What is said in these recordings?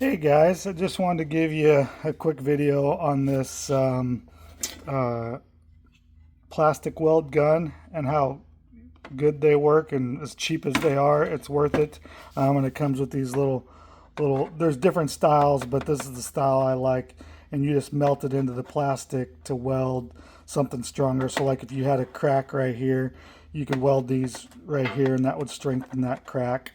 Hey guys, I just wanted to give you a quick video on this uh, plastic weld gun and how good they work, and as cheap as they are, it's worth it. And it comes with these there's different styles, but this is the style I like, and you just melt it into the plastic to weld something stronger. So like if you had a crack right here, you could weld these right here and that would strengthen that crack.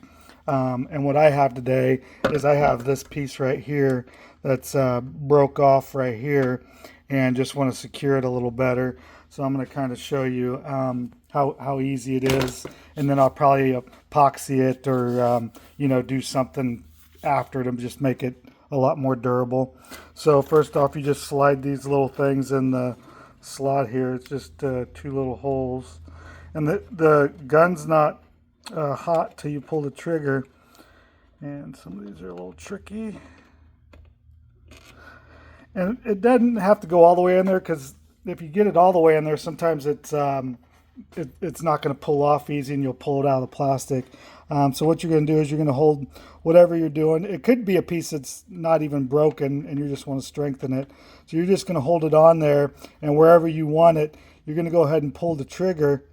And what I have today is I have this piece right here that's broke off right here, and just want to secure it a little better. So I'm going to kind of show you how easy it is, and then I'll probably epoxy it or do something after to just make it a lot more durable. So first off, you just slide these little things in the slot here. It's just two little holes, and the gun's not hot till you pull the trigger, and some of these are a little tricky, and it doesn't have to go all the way in there, because if you get it all the way in there, sometimes it's not going to pull off easy and you'll pull it out of the plastic. So what you're going to do is you're going to hold whatever you're doing. It could be a piece that's not even broken and you just want to strengthen it, so you're just going to hold it on there, and wherever you want it, you're going to go ahead and pull the trigger.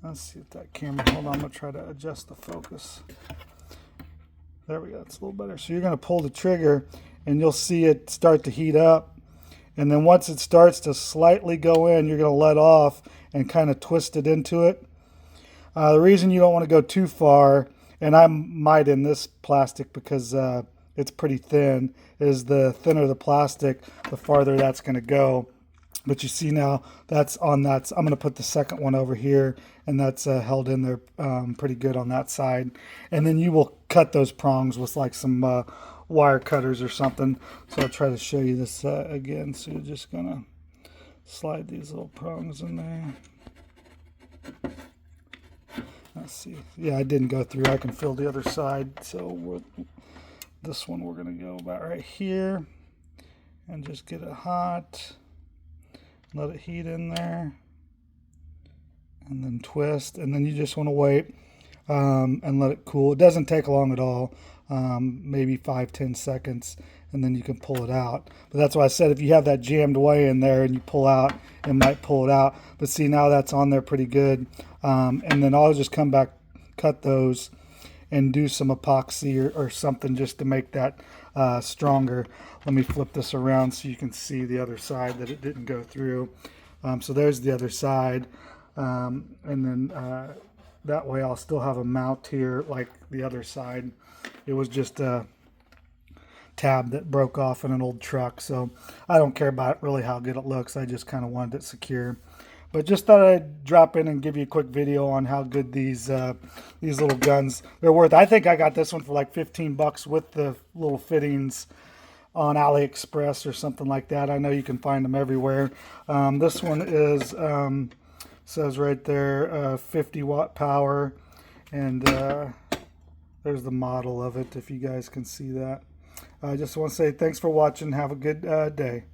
Let's see if that camera, hold on, I'm going to try to adjust the focus. There we go, it's a little better. So you're going to pull the trigger and you'll see it start to heat up. And then once it starts to slightly go in, you're going to let off and kind of twist it into it. The reason you don't want to go too far, and I might in this plastic because it's pretty thin, is the thinner the plastic, the farther that's going to go. But you see now that's on that. I'm going to put the second one over here, and that's held in there pretty good on that side. And then you will cut those prongs with like some wire cutters or something. So I'll try to show you this again. So you're just going to slide these little prongs in there. Let's see. Yeah, I didn't go through. I can feel the other side. So this one we're going to go about right here and just get it hot. Let it heat in there, and then twist, and then you just want to wait and let it cool. It doesn't take long at all, maybe 5-10 seconds, and then you can pull it out. But that's why I said if you have that jammed way in there and you pull out, it might pull it out. But see, now that's on there pretty good. And then I'll just come back, cut those, and do some epoxy or something just to make that stronger. Let me flip this around so you can see the other side that it didn't go through. So there's the other side, and then that way I'll still have a mount here like the other side. It was just a tab that broke off in an old truck, so I don't care about really how good it looks. I just kind of wanted it secure. But just thought I'd drop in and give you a quick video on how good these little guns they're worth. I think I got this one for like 15 bucks with the little fittings on AliExpress or something like that. I know you can find them everywhere. This one is says right there 50 watt power, and there's the model of it if you guys can see that. I just want to say thanks for watching. Have a good day.